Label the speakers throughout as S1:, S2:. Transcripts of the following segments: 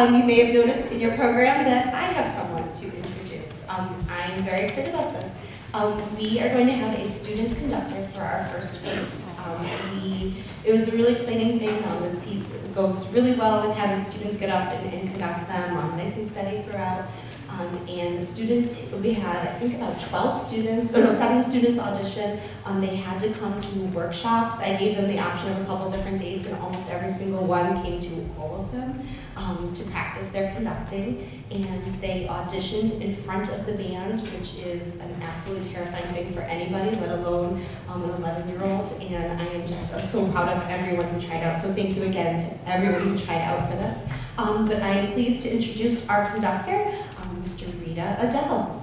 S1: You may have noticed in your program that I have someone to introduce. I'm very excited about this. We are going to have a student conductor for our first piece. It was a really exciting thing. This piece goes really well with having students get up and conduct them nice and steady throughout. And the students, we had, I think, about 12 students, or no, 7 students audition. They had to come to workshops. I gave them the option of a couple different dates, and almost every single one came to all of them to practice their conducting. And they auditioned in front of the band, which is an absolutely terrifying thing for anybody, let alone an 11-year-old. And I'm so proud of everyone who tried out. So thank you again to everyone who tried out for this. But I am pleased to introduce our conductor, Mr. Rita Adele.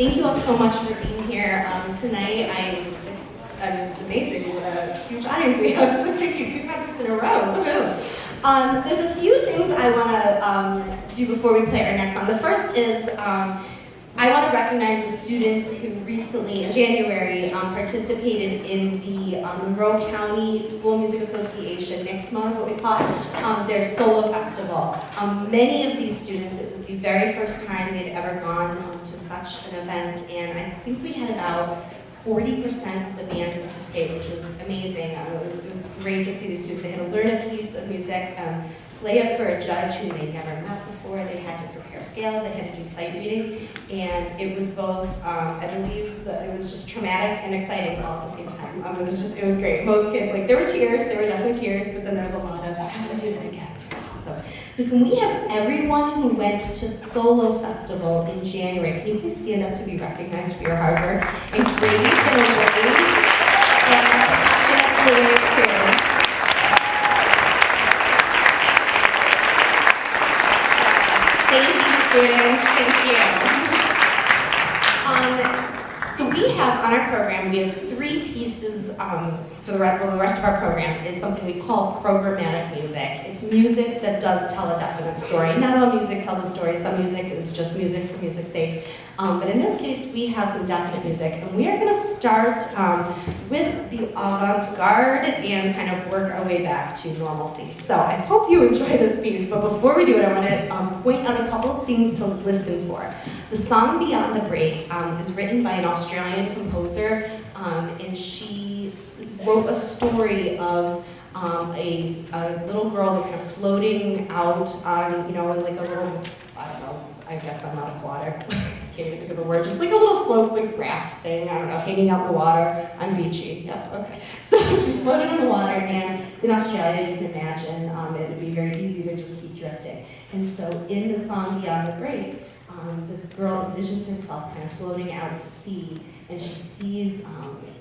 S1: Thank you all so much for being here tonight. It's amazing what a huge audience we have, so thank you, 2 concerts in a row. There's a few things I want to do before we play our next song. The first is I want to recognize the students who recently, in January, participated in the Monroe County School Music Association, MIXMA is what we call it, their solo festival. Many of these students, it was the very first time they'd ever gone to such an event, and I think we had about 40% of the band participate, which was amazing. It was great to see these students. They had to learn a piece of music, play it for a judge who they'd never met before. They had to prepare scales, they had to do sight reading, and it was both, I believe, that it was just traumatic and exciting all at the same time. It was great. Most kids, there were tears, there were definitely tears, but then there was a lot of, I want to do that again. It was awesome. So can we have everyone who went to Solo Festival in January, can you please stand up to be recognized for your hard work? And Grady's going to wave, and Jess will wave too. Thank you, students. Thank you. So we have on our program, we have 3 pieces for the rest of our program is something we call programmatic music. It's music that does tell a definite story. Not all music tells a story. Some music is just music for music's sake. But in this case, we have some definite music. And we are going to start with the avant-garde and kind of work our way back to normalcy. So I hope you enjoy this piece. But before we do it, I want to point out a couple of things to listen for. The song Beyond the Break is written by an Australian composer, and she wrote a story of a little girl that kind of floating out on, in like a little, I don't know, I guess I'm not aquatic, can't even think of the word, just like a little float, raft thing, I don't know, hanging out in the water. I'm beachy, yep, okay. So she's floating on the water, and in Australia, you can imagine, it would be very easy to just keep drifting. And so in the song Beyond the Break, this girl envisions herself kind of floating out to sea, and she sees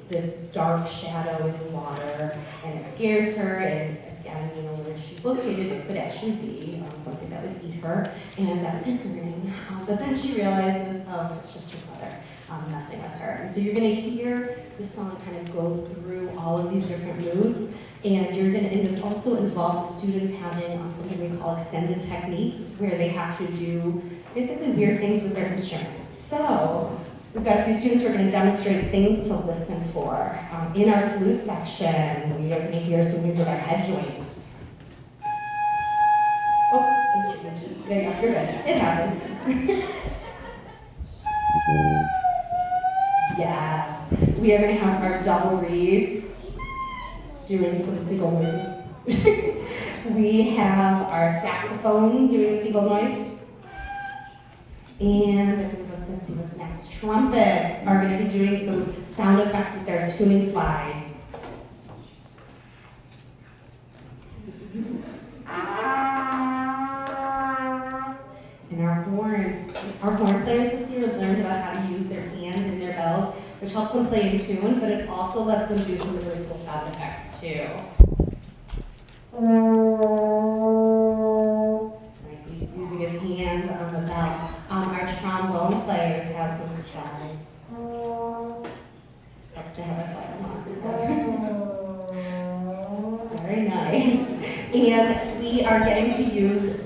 S1: this dark shadow in the water, and it scares her, and again, where she's located, it could actually be something that would eat her, and that's concerning. But then she realizes, oh, it's just her brother messing with her. And so you're gonna hear the song kind of go through all of these different moods, and and this also involves the students having something we call extended techniques, where they have to do basically weird things with their instruments. So we've got a few students who are going to demonstrate things to listen for. In our flute section, we are going to hear some things with our head joints. Oh, instrument. There you go, you're good. It happens. Yes. We are going to have our double reeds doing some seagull noises. We have our saxophone doing a seagull noise. And I think let's see what's next. Trumpets are going to be doing some sound effects with their tuning slides. And our horn players this year learned about how to use their hands and their bells, which helps them play in tune, but it also lets them do some really cool sound effects too. Nice, he's using his hand on the bell. Our trombone players have some slides. Helps to have our slide unlocked as well. Very nice. And we are getting to use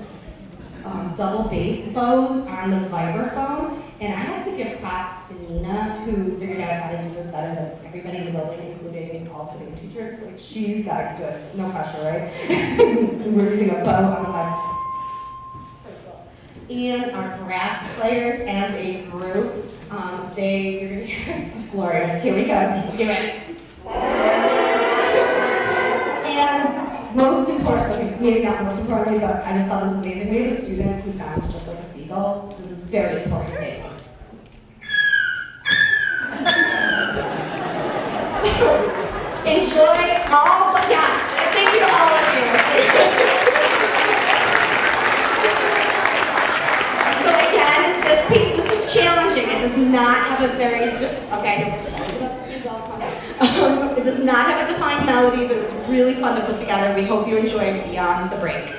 S1: double bass bows on the vibraphone. And I have to give props to Nina, who figured out how to do this better than everybody in the building, including all of the teachers. She's got good, no pressure, right? We're using a bow on the vibraphone. And our brass players as a group, it's glorious. Here we go, do it. And most importantly, maybe not most importantly, but I just thought this was amazing. We have a student who sounds just like a seagull. This is very important things. So, enjoy all, but yes, thank you to all of you. This is challenging. It does not have a very it does not have a defined melody, but it was really fun to put together. We hope you enjoy Beyond the Break.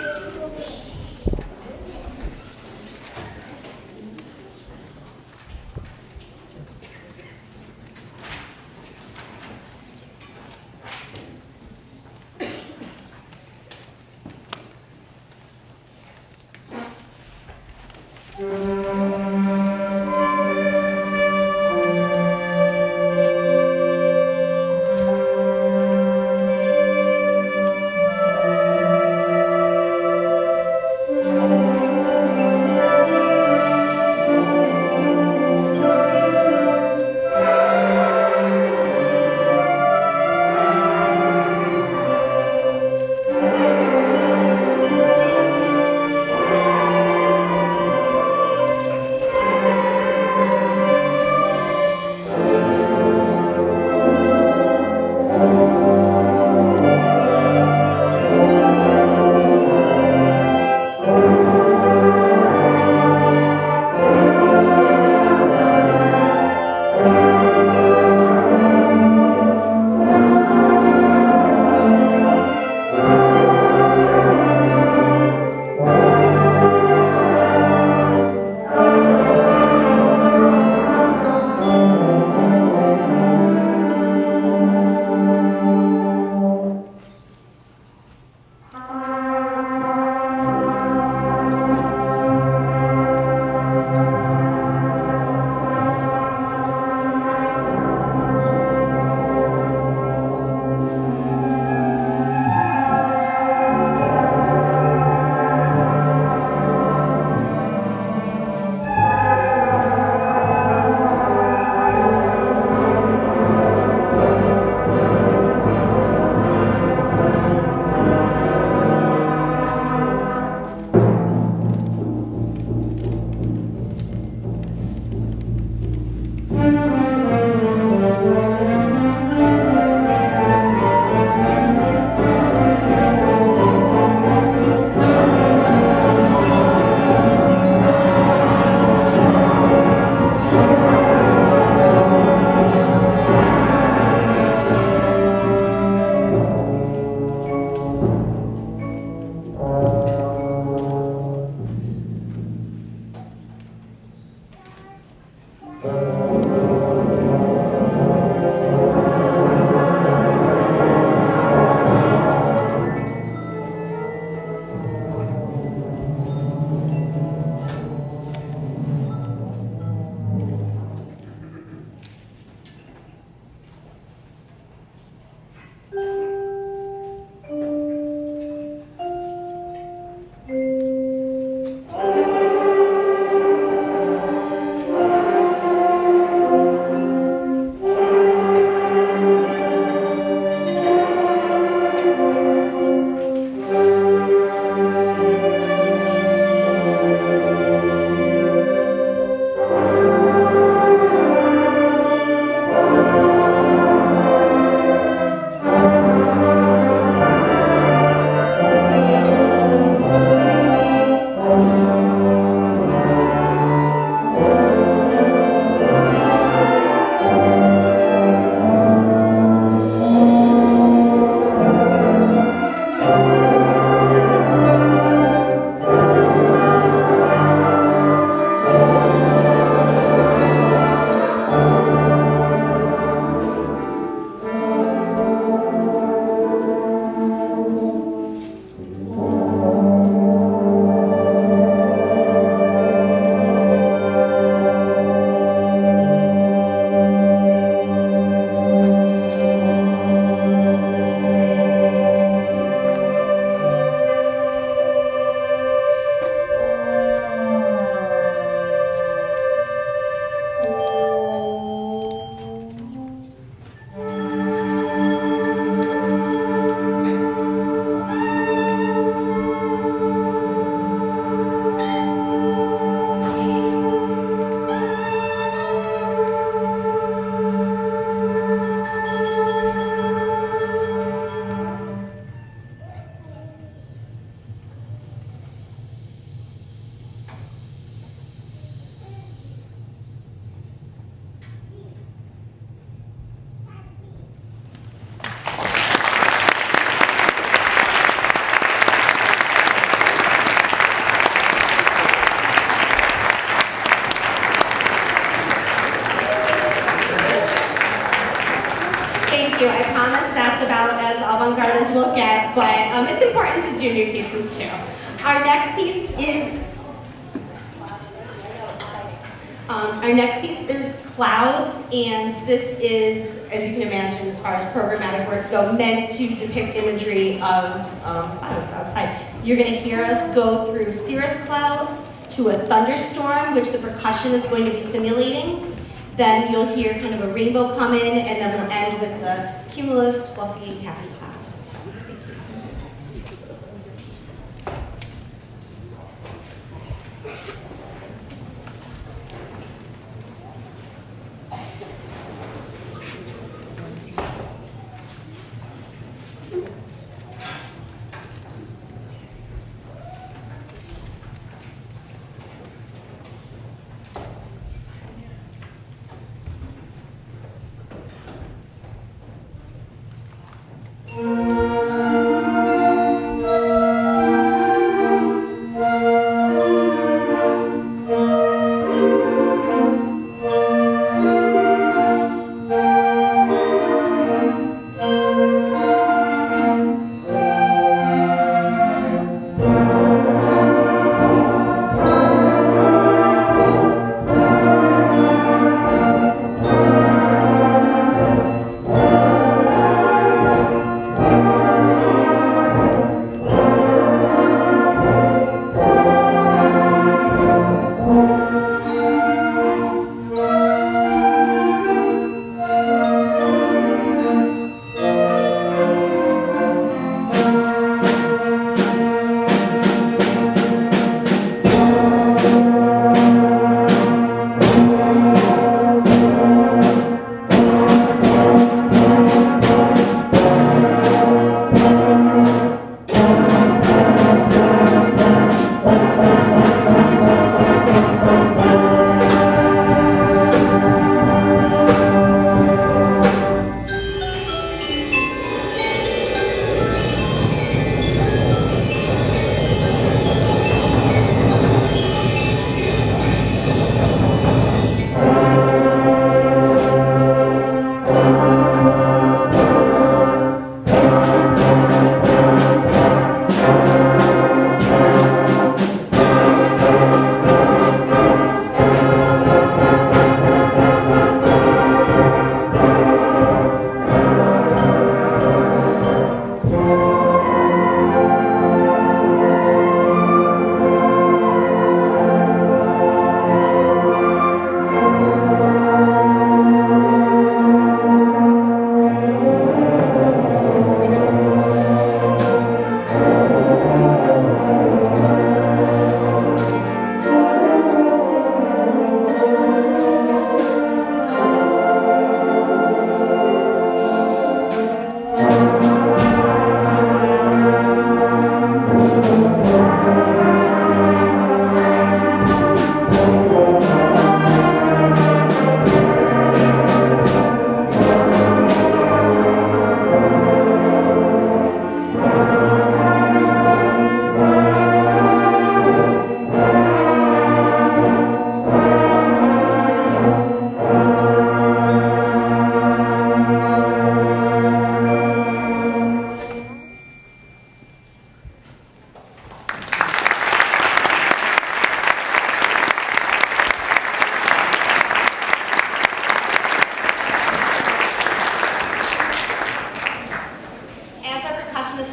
S1: you. I promise that's about as avant-garde as we'll get, but it's important to do new pieces too. Our next piece is Clouds, and this is, as you can imagine, as far as programmatic works go, meant to depict imagery of clouds outside. You're going to hear us go through cirrus clouds to a thunderstorm, which the percussion is going to be simulating. Then you'll hear kind of a rainbow come in, and then we'll end with the cumulus, fluffy, happy clouds. So, thank you.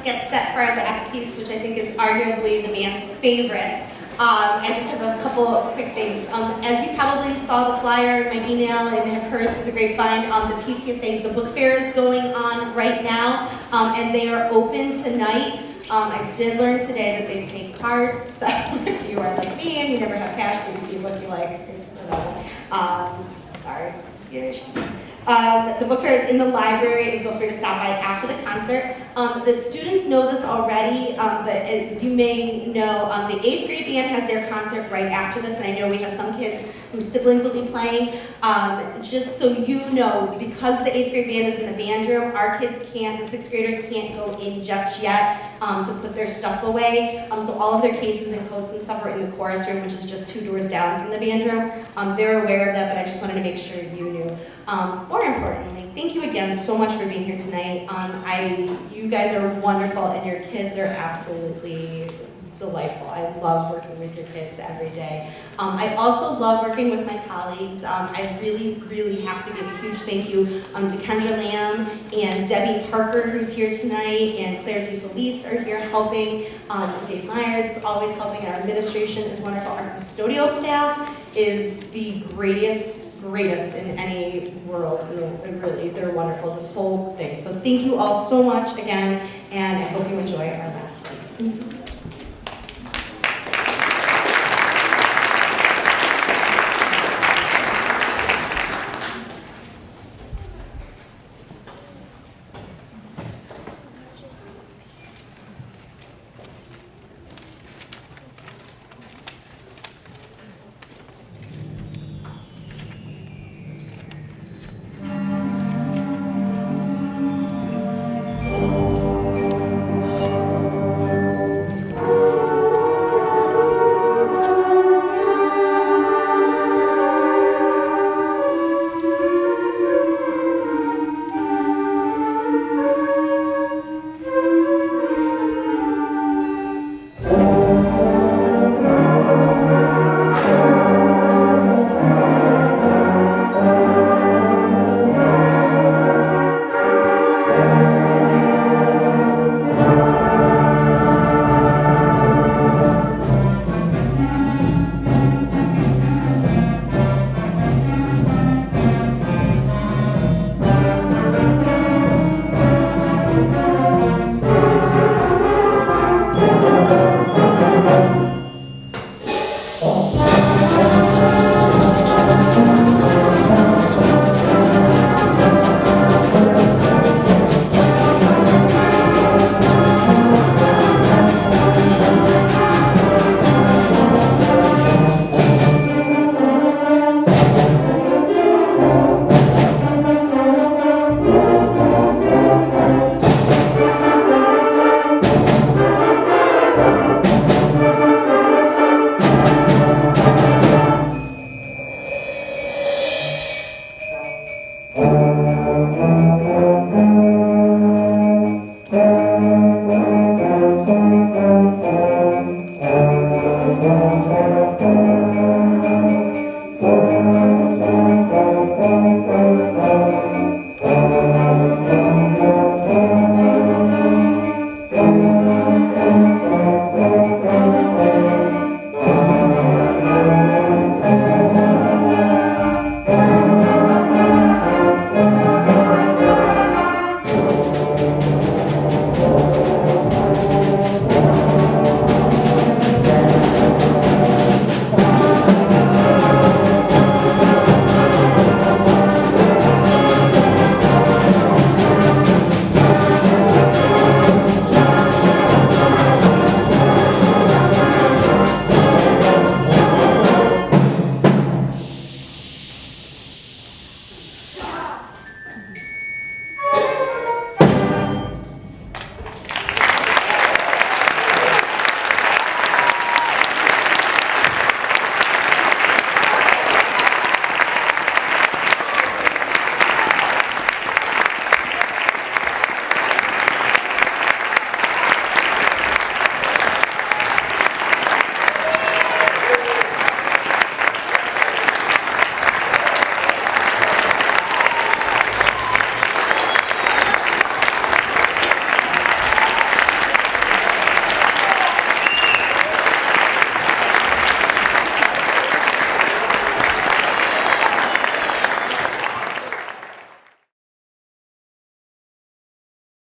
S1: Gets set for our last piece, which I think is arguably the band's favorite. I just have a couple of quick things. As you probably saw the flyer in my email and have heard through the grapevine, the PTSA, the book fair is going on right now, and they are open tonight. I did learn today that they take cards, so if you are like me and you never have cash, but you see a book you like, it's available. Sorry, the book fair is in the library, and feel free to stop by after the concert. The students know this already, but as you may know, the 8th grade band has their concert right after this, and I know we have some kids whose siblings will be playing. Just so you know, because the 8th grade band is in the band room, our kids can't, the 6th graders can't go in just yet to put their stuff away. So all of their cases and coats and stuff are in the chorus room, which is just 2 doors down from the band room. They're aware of that, but I just wanted to make sure you knew. More importantly, thank you again so much for being here tonight. You guys are wonderful, and your kids are absolutely delightful. I love working with your kids every day. I also love working with my colleagues. I really, really have to give a huge thank you to Kendra Lamb and Debbie Parker, who's here tonight, and Claire DeFelice are here helping. Dave Myers is always helping, and our administration is wonderful. Our custodial staff is the greatest in any world, and really, they're wonderful, this whole thing. So thank you all so much again, and I hope you enjoy our last piece.